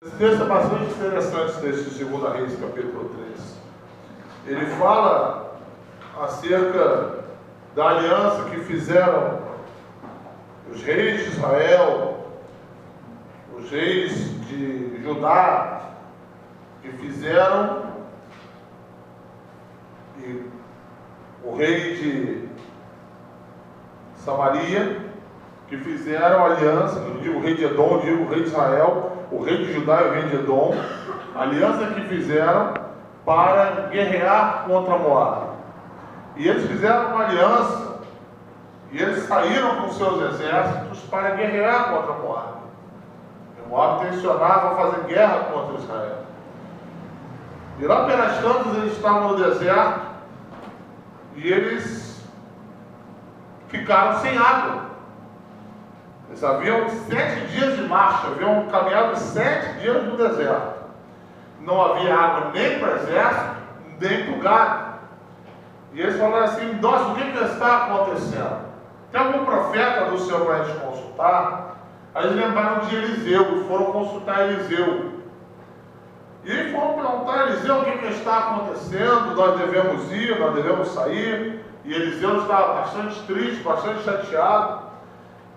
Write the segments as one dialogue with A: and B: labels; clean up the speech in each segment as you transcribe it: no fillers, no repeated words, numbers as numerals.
A: Esse texto é bastante interessante, esse texto de 2 Reis, capítulo 3. Ele fala acerca da aliança que fizeram os reis de Israel, os reis de Judá, que fizeram, e o rei de Samaria, que fizeram aliança, não digo o rei de Edom, digo o rei de Israel, o rei de Judá e o rei de Edom, aliança que fizeram para guerrear contra Moab. E eles fizeram uma aliança, e eles saíram com seus exércitos para guerrear contra Moab. E Moab tensionava fazer guerra contra Israel. E lá pelas tantas eles estavam no deserto, e eles ficaram sem água. Eles haviam 7 dias de marcha, haviam caminhado 7 dias no deserto. Não havia água nem para o exército, nem para o gado. E eles falaram assim: nossa, o que está acontecendo? Tem algum profeta do Senhor para a gente consultar? Aí eles lembraram de Eliseu e foram consultar Eliseu. E eles foram perguntar a Eliseu o que está acontecendo, nós devemos ir, nós devemos sair. E Eliseu estava bastante triste, bastante chateado.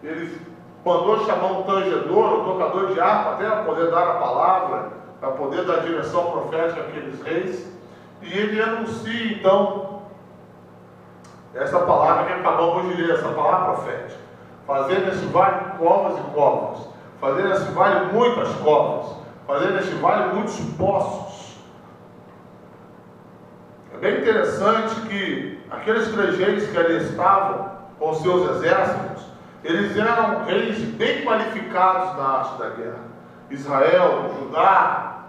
A: Ele mandou chamar um tangedor, um tocador de harpa, até para poder dar a palavra, para poder dar a direção profética àqueles reis. E ele anuncia então essa palavra que acabamos de ler, essa palavra profética: fazer neste vale covas e covas, fazer neste vale muitas covas, fazer neste vale muitos poços. É bem interessante que aqueles 3 reis que ali estavam com seus exércitos, eles eram reis bem qualificados na arte da guerra. Israel, Judá,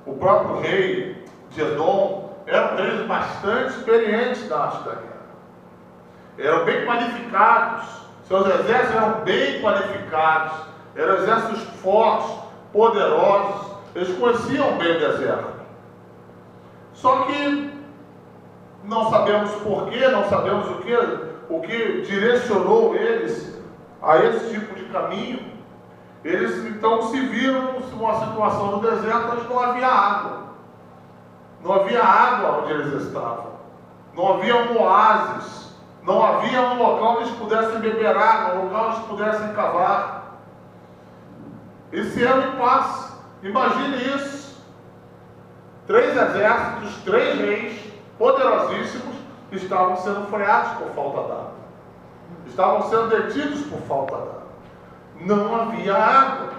A: o próprio rei de Edom, eram reis bastante experientes na arte da guerra. Eram bem qualificados, seus exércitos eram bem qualificados, eram exércitos fortes, poderosos, eles conheciam bem o deserto. Só que não sabemos porquê, não sabemos o que direcionou eles a esse tipo de caminho. Eles então se viram numa situação no deserto onde não havia água. Não havia água onde eles estavam. Não havia um oásis. Não havia um local onde eles pudessem beber água, um local onde eles pudessem cavar. Esse era o impasse. Imagine isso. 3 exércitos, 3 reis poderosíssimos estavam sendo freados por falta d'água. Estavam sendo detidos por falta d'água. Não havia água.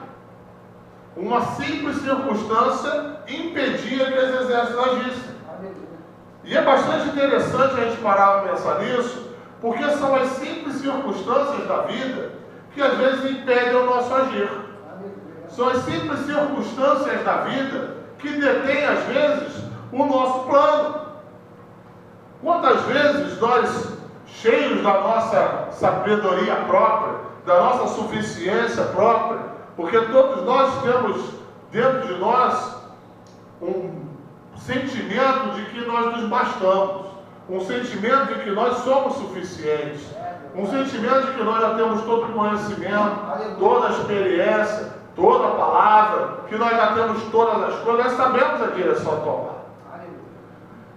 A: Uma simples circunstância impedia que os exércitos agissem. E é bastante interessante a gente parar para pensar nisso, porque são as simples circunstâncias da vida que às vezes impedem o nosso agir. São as simples circunstâncias da vida que detêm às vezes o nosso plano. Quantas vezes nós, cheios da nossa sabedoria própria, da nossa suficiência própria, porque todos nós temos dentro de nós um sentimento de que nós nos bastamos, um sentimento de que nós somos suficientes, um sentimento de que nós já temos todo o conhecimento, toda a experiência, toda a palavra, que nós já temos todas as coisas, nós sabemos a direção a tomar.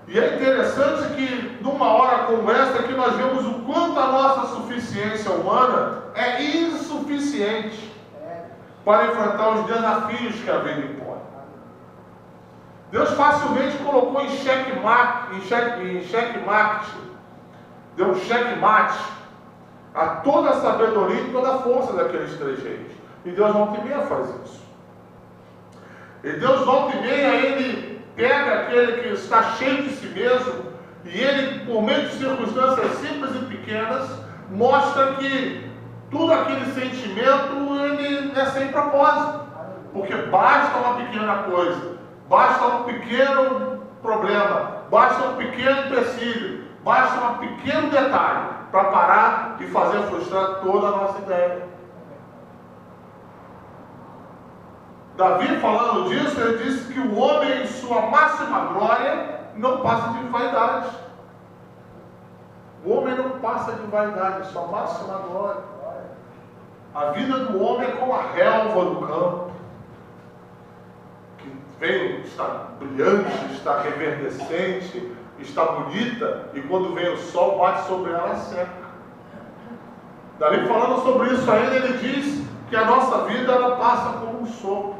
A: E é interessante que numa hora como esta que nós vemos o quanto a nossa suficiência humana é insuficiente para enfrentar os desafios que a vida impõe. Deus facilmente colocou em xeque-mate, deu um xeque-mate a toda a sabedoria e toda a força daqueles 3 reis. E Deus volta e meia faz isso. E Deus volta e meia, ele pega aquele que está cheio de si mesmo, e ele, por meio de circunstâncias simples e pequenas, mostra que tudo aquele sentimento, ele é sem propósito. Porque basta uma pequena coisa, basta um pequeno problema, basta um pequeno empecilho, basta um pequeno detalhe para parar e fazer frustrar toda a nossa ideia. Davi, falando disso, ele disse que o homem, em sua máxima glória, não passa de vaidade. O homem não passa de vaidade, sua máxima glória. A vida do homem é como a relva do campo. está brilhante, está reverdecente, está bonita, e quando vem o sol, bate sobre ela, seca. Davi, falando sobre isso ainda, ele diz que a nossa vida, ela passa como um sopro,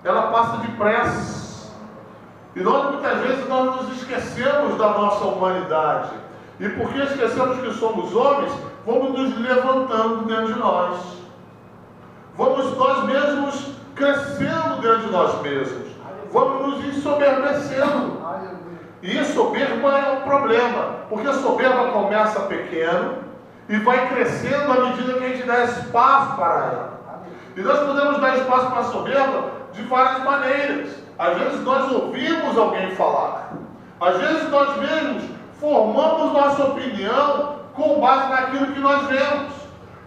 A: ela passa depressa, e nós muitas vezes nós nos esquecemos da nossa humanidade, e porque esquecemos que somos homens, vamos nos levantando dentro de nós, vamos nós mesmos crescendo dentro de nós mesmos, vamos nos ensoberbecendo. E soberba é um problema, porque a soberba começa pequeno e vai crescendo à medida que a gente dá espaço para ela. E nós podemos dar espaço para a soberba de várias maneiras. Às vezes nós ouvimos alguém falar, às vezes nós mesmos formamos nossa opinião com base naquilo que nós vemos.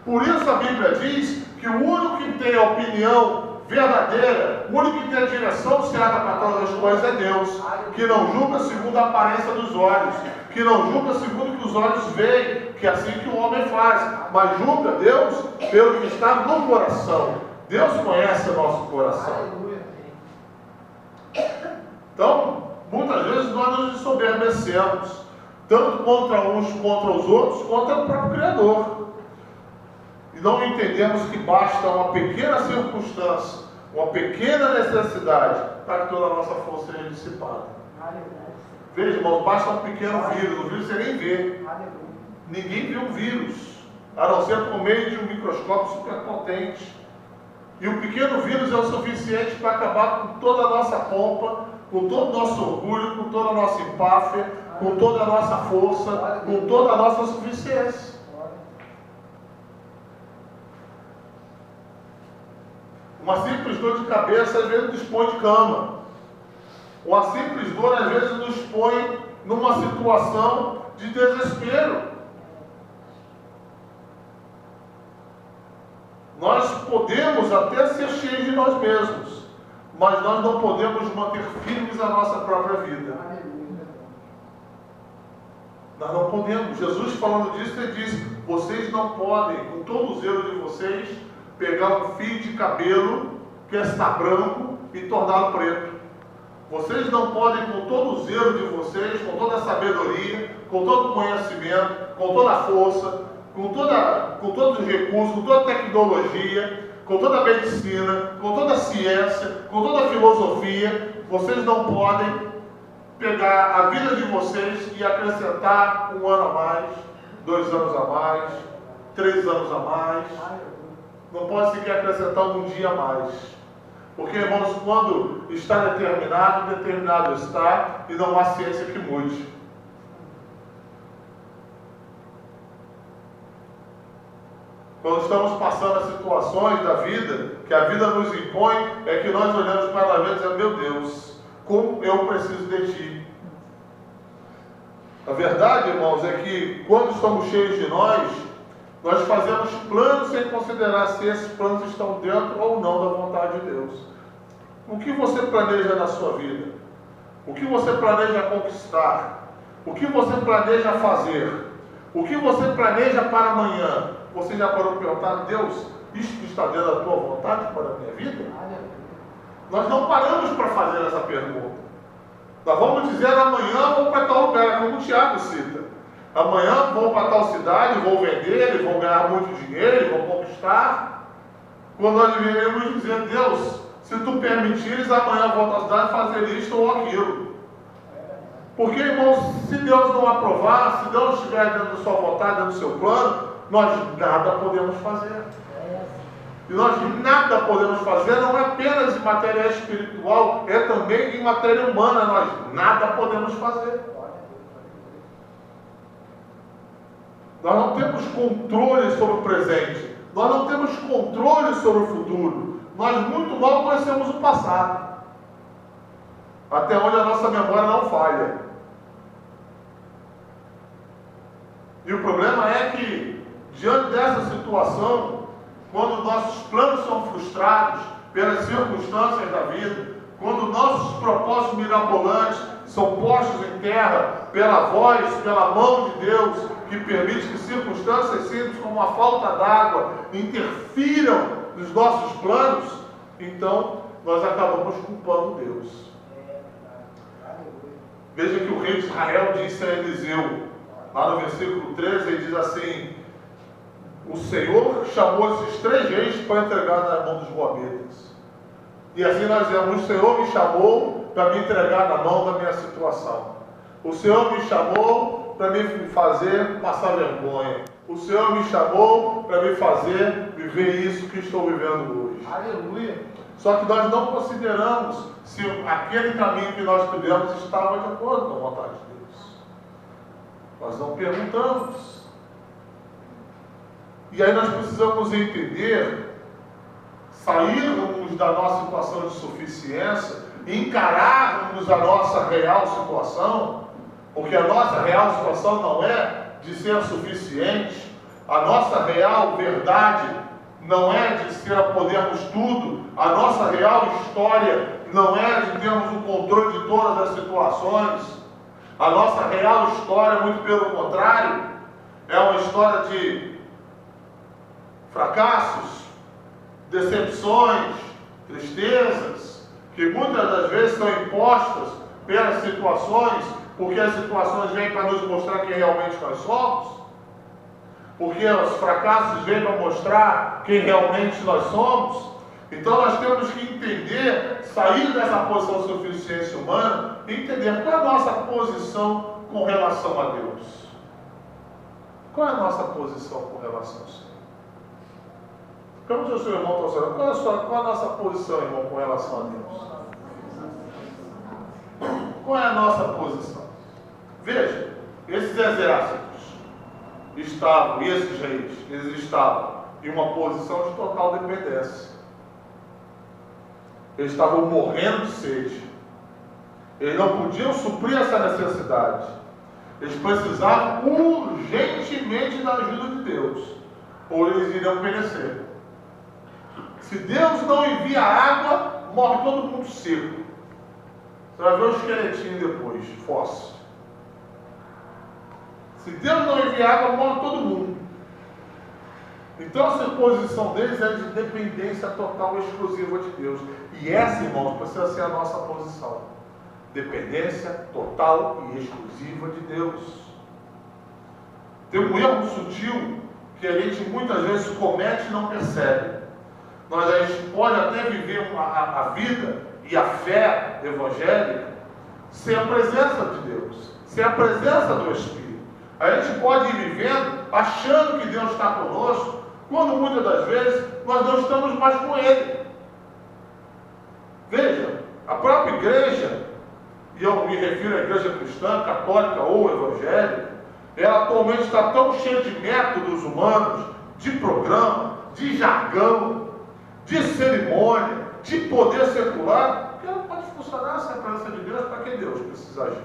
A: Por isso a Bíblia diz que o único que tem a opinião verdadeira, o único que tem a direção certa para todas as coisas é Deus, que não julga segundo a aparência dos olhos, que não julga segundo o que os olhos veem, que é assim que o homem faz, mas julga Deus pelo que está no coração. Deus conhece o nosso coração. Então, muitas vezes nós nos ensoberbecemos, tanto contra uns contra os outros, contra o próprio Criador. E não entendemos que basta uma pequena circunstância, uma pequena necessidade, para que toda a nossa força seja dissipada. Veja, irmãos, basta um pequeno vírus, o vírus você nem vê. Ninguém vê um vírus, a não ser por meio de um microscópio superpotente. E o pequeno vírus é o suficiente para acabar com toda a nossa pompa, com todo o nosso orgulho, com toda a nossa empáfia, com toda a nossa força, com toda a nossa suficiência. Uma simples dor de cabeça às vezes nos põe de cama. Uma simples dor às vezes nos põe numa situação de desespero. Nós podemos até ser cheios de nós mesmos, mas nós não podemos manter firmes a nossa própria vida. Nós não podemos. Jesus, falando disso, ele diz: vocês não podem, com todo o zelo de vocês, pegar um fio de cabelo que está branco e torná-lo preto. Vocês não podem, com todo o zelo de vocês, com toda a sabedoria, com todo o conhecimento, com toda a força, com todos os recursos, com toda a tecnologia, com toda a medicina, com toda a ciência, com toda a filosofia, vocês não podem pegar a vida de vocês e acrescentar 1 ano a mais, 2 anos a mais, 3 anos a mais. Não pode sequer acrescentar um dia a mais. Porque, irmãos, quando está determinado, determinado está, e não há ciência que mude. Quando estamos passando as situações da vida, que a vida nos impõe, é que nós olhamos para ela e dizemos: meu Deus, como eu preciso de Ti. A verdade, irmãos, é que quando estamos cheios de nós fazemos planos sem considerar se esses planos estão dentro ou não da vontade de Deus. O que você planeja na sua vida? O que você planeja conquistar? O que você planeja fazer? O que você planeja para amanhã? Você já parou para perguntar: Deus, isto está dentro da tua vontade para a minha vida? Nós não paramos para fazer essa pergunta. Nós vamos dizer: amanhã vou para tal lugar, como o Tiago cita. Amanhã vou para tal cidade, vou vender, vou ganhar muito dinheiro, vou conquistar. Quando nós deveríamos dizer: Deus, se Tu permitires, amanhã vou para a cidade fazer isto ou aquilo. Porque, irmãos, se Deus não aprovar, se Deus não estiver dentro da sua vontade, dentro do seu plano, nós nada podemos fazer. E nós nada podemos fazer, não é apenas em matéria espiritual, é também em matéria humana, nós nada podemos fazer. Nós não temos controle sobre o presente, nós não temos controle sobre o futuro, nós muito mal conhecemos o passado, até onde a nossa memória não falha. E o problema é que, diante dessa situação, quando nossos planos são frustrados pelas circunstâncias da vida, quando nossos propósitos mirabolantes são postos em terra pela voz, pela mão de Deus, que permite que circunstâncias simples como a falta d'água interfiram nos nossos planos, então nós acabamos culpando Deus. Veja que o rei de Israel disse a Eliseu, lá no versículo 13, ele diz assim: o Senhor chamou esses 3 reis para entregar na mão dos moabitas. E assim nós dizemos: o Senhor me chamou para me entregar na mão da minha situação. O Senhor me chamou para me fazer passar vergonha. O Senhor me chamou para me fazer viver isso que estou vivendo hoje.
B: Aleluia.
A: Só que nós não consideramos se aquele caminho que nós tivemos estava de acordo com a vontade de Deus. Nós não perguntamos. E aí nós precisamos entender, sairmos da nossa situação de suficiência, encararmos a nossa real situação, porque a nossa real situação não é de ser suficiente, a nossa real verdade não é de podermos tudo, a nossa real história não é de termos o controle de todas as situações, a nossa real história, muito pelo contrário, é uma história de fracassos, decepções, tristezas, que muitas das vezes são impostas pelas situações, porque as situações vêm para nos mostrar quem realmente nós somos, porque os fracassos vêm para mostrar quem realmente nós somos. Então nós temos que entender, sair dessa posição de suficiência humana e entender qual é a nossa posição com relação a Deus. Qual é a nossa posição com relação ao Senhor? Como diz o seu irmão, qual é a nossa posição, irmão, com relação a Deus? Qual é a nossa posição? Veja, esses exércitos estavam, e esses reis, eles estavam em uma posição de total dependência. Eles estavam morrendo de sede. Eles não podiam suprir essa necessidade. Eles precisavam urgentemente da ajuda de Deus, ou eles iriam perecer. Se Deus não envia água, morre todo mundo seco. Você vai ver o esqueletinho depois, fóssil. Se Deus não enviar água, morre todo mundo. Então a posição deles é de dependência total e exclusiva de Deus. E essa, irmãos, precisa ser a nossa posição. Dependência total e exclusiva de Deus. Tem um erro sutil que a gente muitas vezes comete e não percebe. A gente pode até viver a vida e a fé evangélica sem a presença de Deus, sem a presença do Espírito. A gente pode ir vivendo achando que Deus está conosco, quando muitas das vezes nós não estamos mais com Ele. Veja, a própria igreja, e eu me refiro à igreja cristã, católica ou evangélica, ela atualmente está tão cheia de métodos humanos, de programa, de jargão, de cerimônia, de poder secular, que ela pode funcionar sem a presença de Deus. Para que Deus precisa agir?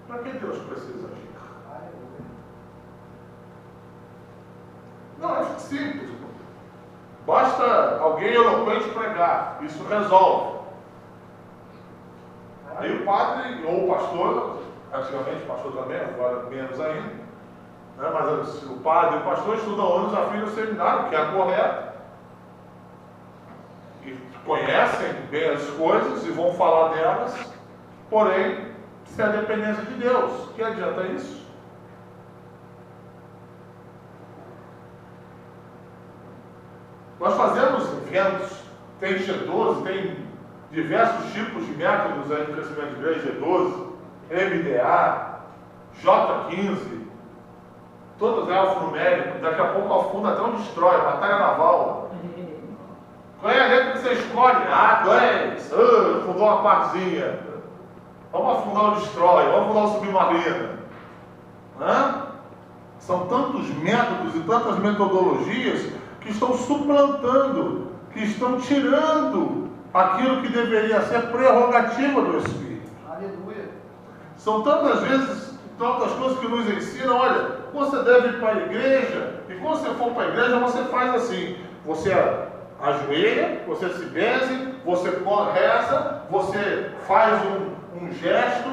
A: Para que Deus precisa agir? Não, é simples. Basta alguém eloquente pregar, isso resolve. Aí o padre ou o pastor, antigamente o pastor também, agora menos ainda, né? Mas o padre e o pastor estudam anos a fim do seminário, que é correto, e conhecem bem as coisas e vão falar delas, porém, se é a dependência de Deus, que adianta isso? Nós fazemos eventos, tem G12, tem diversos tipos de métodos aí de crescimento de igreja, G12, MDA, J15, todos é alfanumérico, daqui a pouco afunda até um destrói, batalha naval. Qual é a letra que você escolhe? Ah, Glens, afundou uma partezinha. Vamos afundar o destrói, vamos afundar o submarino. São tantos métodos e tantas metodologias que estão suplantando, que estão tirando aquilo que deveria ser prerrogativa do Espírito.
B: Aleluia.
A: São tantas vezes, tantas coisas que nos ensinam, olha, você deve ir para a igreja, e quando você for para a igreja, você faz assim, você ajoelha, você se benze, você reza, você faz um gesto,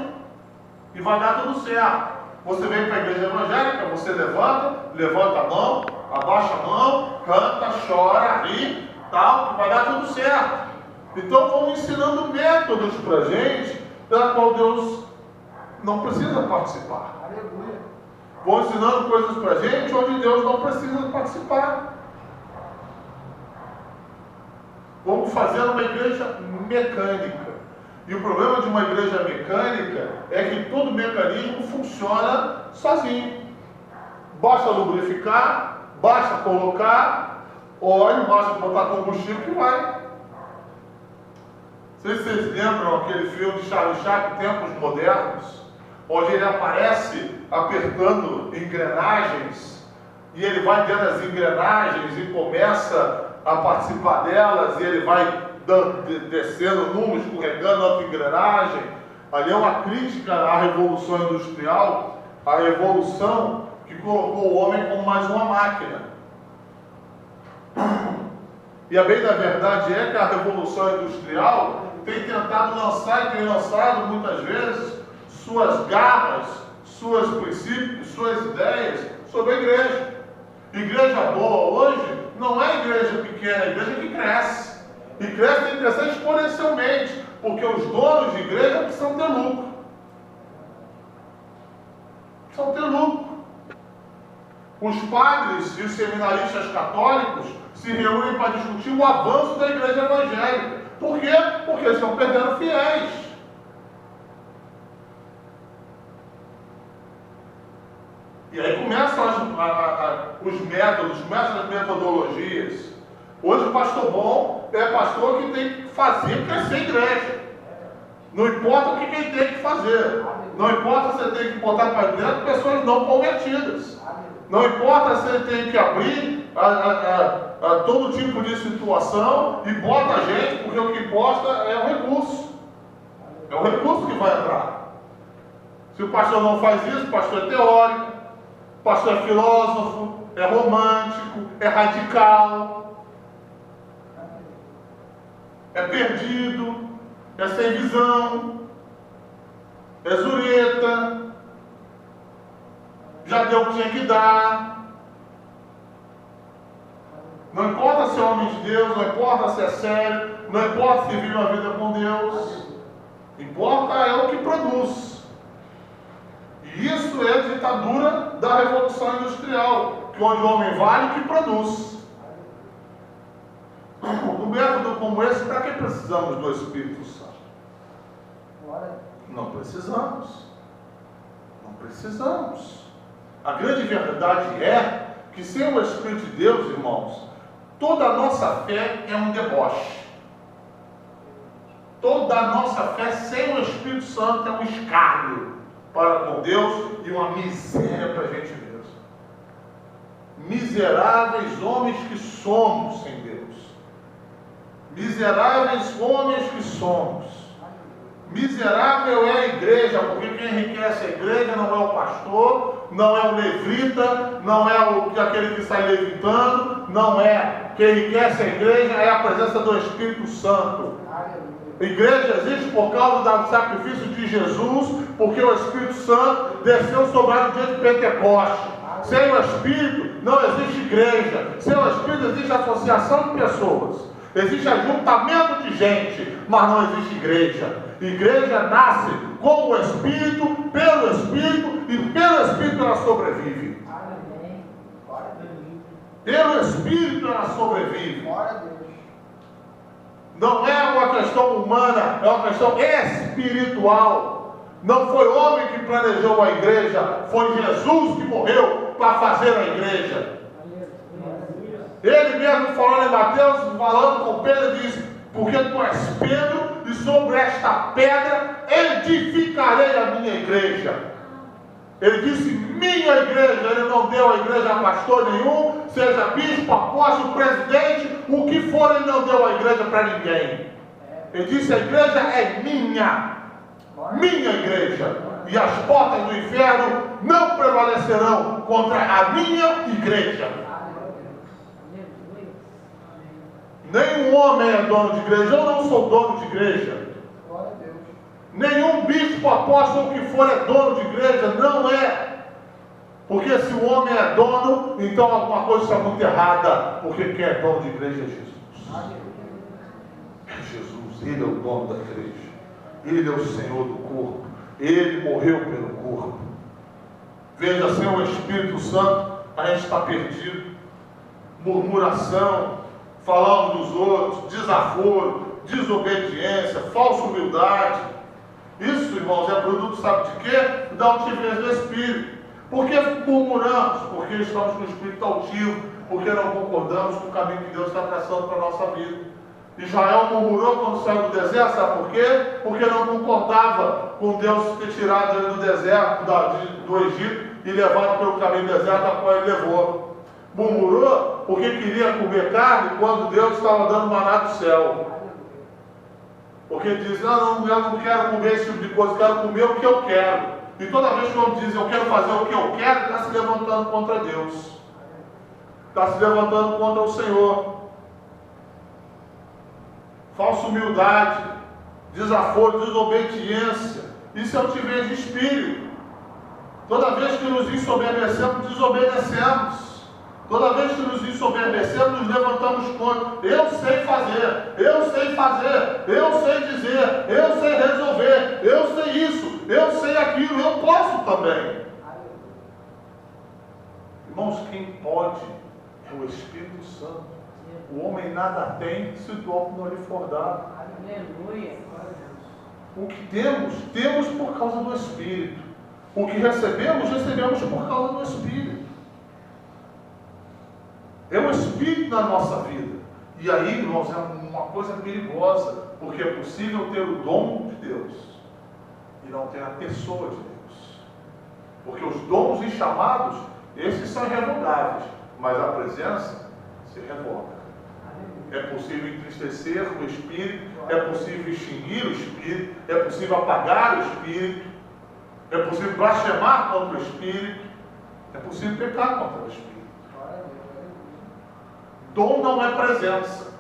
A: e vai dar tudo certo. Você vem para a igreja evangélica, você levanta a mão, abaixa a mão, canta, chora, ri, tal, que vai dar tudo certo. Então vão ensinando métodos para a gente, da qual Deus não precisa participar.
B: Aleluia.
A: Vão ensinando coisas para a gente onde Deus não precisa participar. Vamos fazer uma igreja mecânica. E o problema de uma igreja mecânica é que todo mecanismo funciona sozinho. Basta lubrificar, basta colocar óleo, basta botar combustível que vai. Não sei se vocês lembram aquele filme de Charlie Chaplin, Tempos Modernos, onde ele aparece apertando engrenagens e ele vai dentro das engrenagens e começa a participar delas e ele vai descendo numa, escorregando outra engrenagem. Ali é uma crítica à Revolução Industrial, à revolução que colocou o homem como mais uma máquina. E a bem da verdade é que a Revolução Industrial tem tentado lançar e tem lançado muitas vezes suas garras, seus princípios, suas ideias sobre a igreja. Igreja boa hoje não é igreja pequena, é igreja que cresce. E cresce, tem que crescer exponencialmente, porque os donos de igreja precisam ter lucro. Precisam ter lucro. Os padres e os seminaristas católicos se reúnem para discutir o avanço da igreja evangélica. Por quê? Porque eles estão perdendo fiéis. E aí começam os métodos, começam as metodologias. Hoje o pastor bom é pastor que tem que fazer crescer a igreja. Não importa o que ele tem que fazer. Não importa se ele tem que botar para dentro pessoas não convertidas. Não importa se ele tem que abrir a todo tipo de situação e bota a gente, porque o que importa é o recurso. É o recurso que vai entrar. Se o pastor não faz isso, o pastor é teórico, o pastor é filósofo, é romântico, é radical, é perdido, é sem visão, é zureta, já deu o que tinha que dar. Não importa se é homem de Deus, não importa se é sério, não importa se vive uma vida com Deus, importa é o que produz. E isso é a ditadura da Revolução Industrial, que onde o homem vale o que produz. Um método como esse, para que precisamos do Espírito Santo? Não precisamos. Não precisamos. A grande verdade é que sem o Espírito de Deus, irmãos, toda a nossa fé é um deboche. Toda a nossa fé sem o Espírito Santo é um escárnio para com Deus e uma miséria para a gente mesmo. Miseráveis homens que somos sem Deus. Miseráveis homens que somos. Miserável é a igreja, porque quem enriquece a igreja não é o pastor, não é o levita, não é aquele que sai levitando, não é. Quem enriquece a igreja é a presença do Espírito Santo. A igreja existe por causa do sacrifício de Jesus, porque o Espírito Santo desceu sobre ela no dia de Pentecostes. Sem o Espírito não existe igreja. Sem o Espírito existe associação de pessoas. Existe ajuntamento de gente, mas não existe igreja. Igreja nasce com o Espírito, pelo Espírito, e pelo Espírito ela sobrevive. Pelo Espírito ela sobrevive. Não é uma questão humana, é uma questão espiritual. Não foi homem que planejou a igreja, foi Jesus que morreu para fazer a igreja. Ele mesmo falando em Mateus, falando com Pedro, diz: porque tu és Pedro, e sobre esta pedra edificarei a minha igreja. Ele disse minha igreja, ele não deu a igreja a pastor nenhum, seja bispo, apóstolo, presidente, o que for, ele não deu a igreja para ninguém. Ele disse: a igreja é minha igreja, e as portas do inferno não prevalecerão contra a minha igreja. Nenhum homem é dono de igreja, eu não sou dono de igreja. Nenhum bispo, apóstolo que for é dono de igreja, não é. Porque se o homem é dono, então alguma coisa está muito errada, porque quem é dono de igreja é Jesus. É Jesus, Ele é o dono da igreja. Ele é o Senhor do corpo. Ele morreu pelo corpo. Veja, sem o Espírito Santo, a gente está perdido. Murmuração, falando dos outros, desaforo, desobediência, falsa humildade. Isso, irmãos, é produto, sabe de quê? Da altivez do Espírito. Por que murmuramos? Porque estamos com o Espírito altivo, porque não concordamos com o caminho que Deus está traçando para a nossa vida. Israel murmurou quando saiu do deserto, sabe por quê? Porque não concordava com Deus ter tirado ele do deserto, do Egito, e levado pelo caminho do deserto a qual ele levou. Murmurou porque queria comer carne quando Deus estava dando maná do céu. Porque diz, não, eu não quero comer esse tipo de coisa, eu quero comer o que eu quero. E toda vez que eu diz, eu quero fazer o que eu quero, está se levantando contra Deus. Está se levantando contra o Senhor. Falsa humildade, desaforo, desobediência. Isso é altivez de espírito. Toda vez que nos ensoberbecemos, desobedecemos. Toda vez que nos ensoberbecemos, nos levantamos contra. Eu sei fazer, eu sei fazer, eu sei dizer, eu sei resolver, eu sei isso, eu sei aquilo, eu posso também. Irmãos, quem pode é o Espírito Santo. O homem nada tem se o dom não lhe for dado.
B: Aleluia.
A: O que temos, temos por causa do Espírito. O que recebemos, recebemos por causa do Espírito. É o Espírito na nossa vida. E aí, irmãos, é uma coisa perigosa, porque é possível ter o dom de Deus e não ter a pessoa de Deus. Porque os dons e chamados, esses são irrevogáveis, mas a presença se revoga. É possível entristecer o Espírito, é possível extinguir o Espírito, é possível apagar o Espírito, é possível blasfemar contra o Espírito, é possível pecar contra o Espírito. Dom não é presença.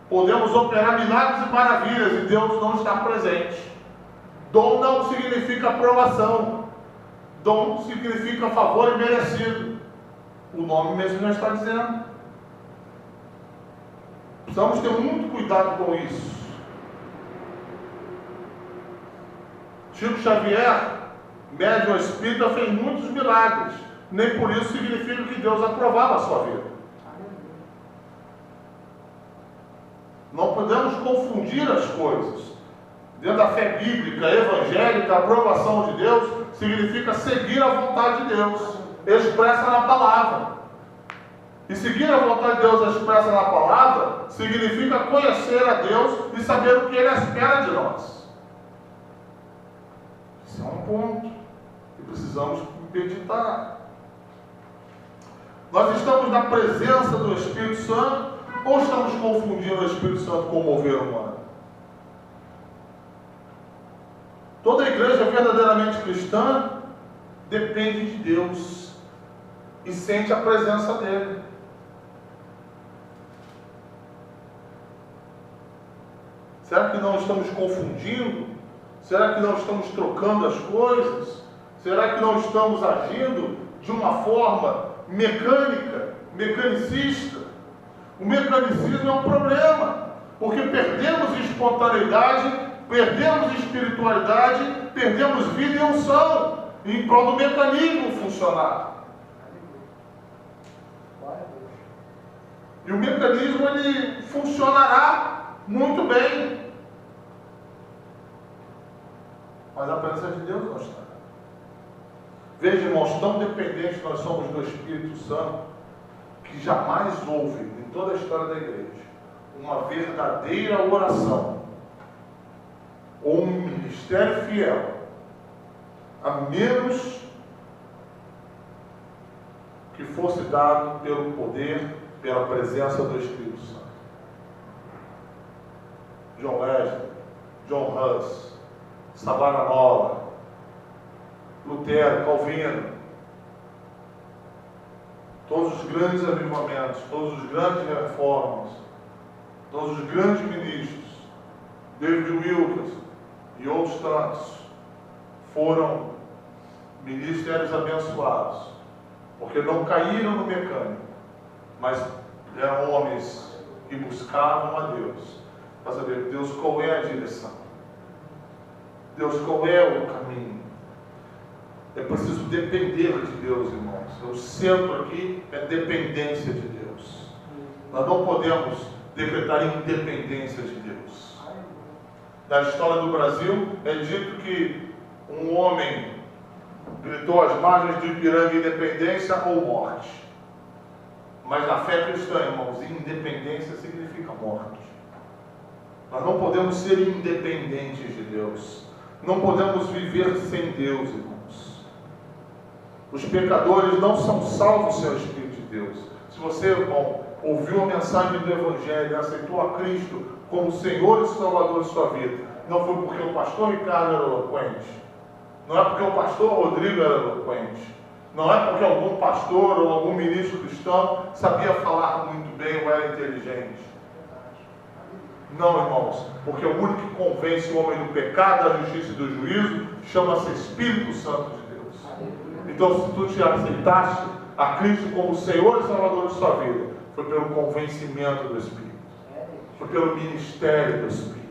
A: Podemos operar milagres e maravilhas e Deus não está presente. Dom não significa aprovação. Dom significa favor imerecido. O nome mesmo já está dizendo. Precisamos ter muito cuidado com isso. Chico Xavier, médium espírita, fez muitos milagres. Nem por isso significa que Deus aprovava a sua vida. Não podemos confundir as coisas. Dentro da fé bíblica, evangélica, a aprovação de Deus significa seguir a vontade de Deus, expressa na palavra. E seguir a vontade de Deus expressa na palavra significa conhecer a Deus e saber o que Ele espera de nós. Esse é um ponto que precisamos meditar. Nós estamos na presença do Espírito Santo ou estamos confundindo o Espírito Santo com o mover humano? Toda igreja verdadeiramente cristã depende de Deus e sente a presença dEle. Será que não estamos confundindo? Será que não estamos trocando as coisas? Será que não estamos agindo de uma forma mecânica, mecanicista? O mecanicismo é um problema, porque perdemos espontaneidade, perdemos espiritualidade, perdemos vida e unção, em prol do mecanismo funcionar. E o mecanismo, ele funcionará muito bem, mas a presença de Deus não está. Veja, irmãos, tão dependentes nós somos do Espírito Santo, que jamais houve, em toda a história da igreja, uma verdadeira oração, ou um ministério fiel, a menos que fosse dado pelo poder, pela presença do Espírito Santo. John Wesley, John Hus, Savonarola, Lutero, Calvino, todos os grandes avivamentos, todos os grandes reformas, todos os grandes ministros, David Wilkerson e outros tantos, foram ministérios abençoados, porque não caíram no mecânico, mas eram homens e buscavam a Deus para saber, Deus, qual é a direção? Deus, qual é o caminho? É preciso depender de Deus, irmãos. O centro aqui é dependência de Deus. Nós não podemos decretar independência de Deus. Na história do Brasil, é dito que um homem gritou às margens do Ipiranga: independência ou morte. Mas na fé cristã, irmãos, independência significa morte. Nós não podemos ser independentes de Deus. Não podemos viver sem Deus, irmãos. Os pecadores não são salvos sem o Espírito de Deus. Se você, irmão, ouviu a mensagem do Evangelho, aceitou a Cristo como Senhor e Salvador de sua vida, não foi porque o pastor Ricardo era eloquente, não é porque o pastor Rodrigo era eloquente, não é porque algum pastor ou algum ministro cristão sabia falar muito bem ou era inteligente. Não, irmãos, porque o único que convence o homem do pecado, da justiça e do juízo chama-se Espírito Santo de Deus. Então, se tu te aceitaste a Cristo como Senhor e Salvador de sua vida, foi pelo convencimento do Espírito, foi pelo ministério do Espírito,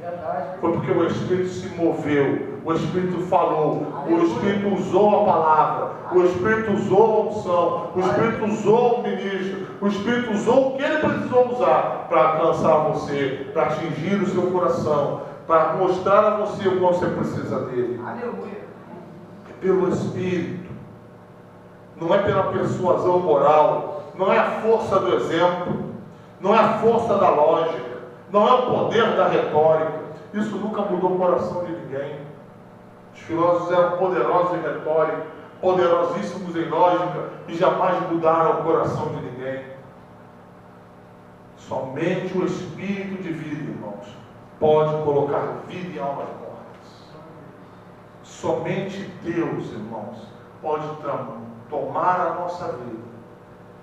A: foi porque o Espírito se moveu, o Espírito falou, o Espírito usou a palavra, o Espírito usou a unção, o Espírito usou o ministro, o Espírito usou o que ele precisou usar para alcançar você, para atingir o seu coração, para mostrar a você o que você precisa dele.
B: Aleluia.
A: É pelo Espírito, não é pela persuasão moral, não é a força do exemplo, não é a força da lógica, não é o poder da retórica. Isso nunca mudou o coração de ninguém. Os filósofos eram poderosos em retórica, poderosíssimos em lógica e jamais mudaram o coração de ninguém. Somente o Espírito de vida, irmãos, pode colocar vida em almas mortas. Somente Deus, irmãos, pode tomar a nossa vida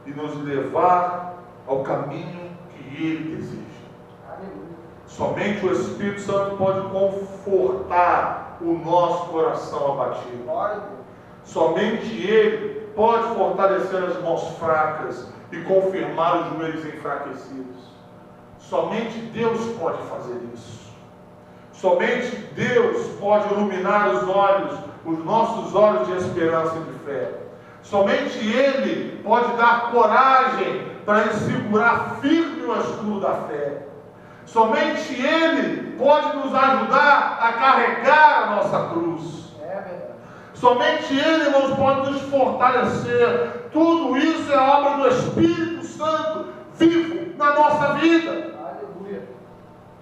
A: e nos levar ao caminho que Ele deseja. Somente o Espírito Santo pode confortar o nosso coração abatido. Somente Ele pode fortalecer as mãos fracas e confirmar os joelhos enfraquecidos. Somente Deus pode fazer isso. Somente Deus pode iluminar os nossos olhos de esperança e de fé. Somente Ele pode dar coragem para segurar firme o escudo da fé. Somente Ele pode nos ajudar a carregar a nossa cruz. Somente Ele, irmãos, pode nos fortalecer. Tudo isso é obra do Espírito Santo vivo na nossa vida.
B: Aleluia.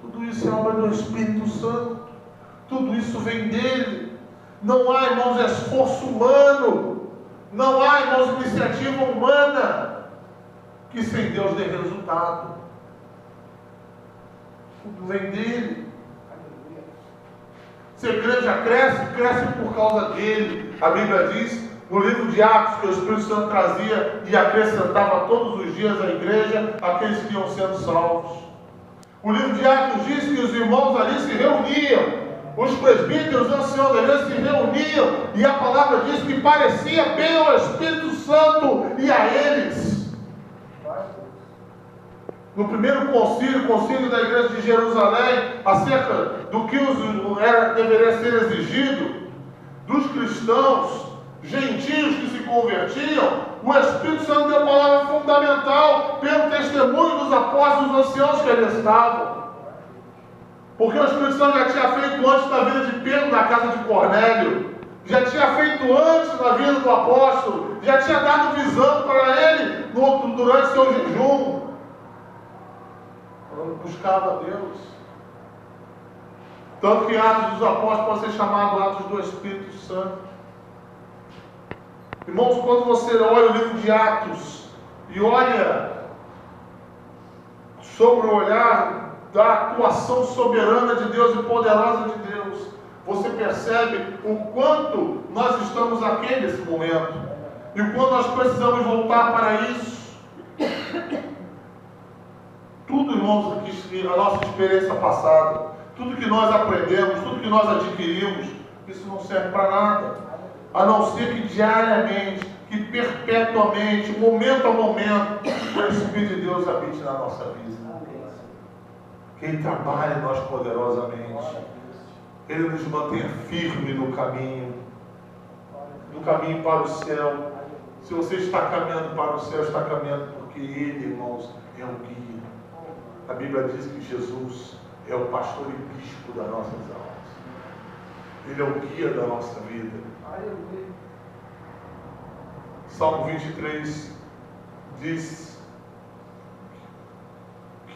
A: Tudo isso é obra do Espírito Santo. Tudo isso vem dele. Não há, irmãos, esforço humano. Não há, irmãos, iniciativa humana que sem Deus dê resultado. Tudo vem dele. Se a igreja cresce, cresce por causa dele. A Bíblia diz no livro de Atos que o Espírito Santo trazia e acrescentava todos os dias à igreja aqueles que iam sendo salvos. O livro de Atos diz que os irmãos ali se reuniam, os presbíteros, os anciãos da igreja se reuniam, e a palavra diz que parecia bem ao Espírito Santo e a eles. No primeiro concílio da igreja de Jerusalém, acerca do que deveria ser exigido dos cristãos, gentios que se convertiam, o Espírito Santo deu palavra fundamental pelo testemunho dos apóstolos, dos anciãos que ali estavam. Porque o Espírito Santo já tinha feito antes na vida de Pedro, na casa de Cornélio, já tinha feito antes na vida do apóstolo, já tinha dado visão para ele durante seu jejum. Buscava a Deus. Tanto que Atos dos Apóstolos pode ser chamado Atos do Espírito Santo. Irmãos, quando você olha o livro de Atos e olha sobre o olhar da atuação soberana de Deus e poderosa de Deus, você percebe o quanto nós estamos aqui nesse momento e o quanto nós precisamos voltar para isso. Tudo, irmãos, a nossa experiência passada, tudo que nós aprendemos, tudo que nós adquirimos, isso não serve para nada, a não ser que diariamente, que perpetuamente, momento a momento, o Espírito de Deus habite na nossa vida. Que Ele trabalhe em nós poderosamente. Ele nos mantenha firme no caminho para o céu. Se você está caminhando para o céu, está caminhando porque Ele, irmãos, é o guia. A Bíblia diz que Jesus é o pastor e bispo das nossas almas. Ele é o guia da nossa vida. Salmo 23 diz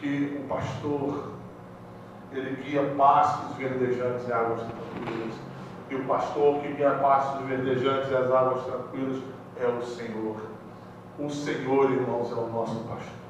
A: que o pastor, ele guia pastos verdejantes e águas tranquilas. E o pastor que guia pastos verdejantes e as águas tranquilas é o Senhor. O Senhor, irmãos, é o nosso pastor.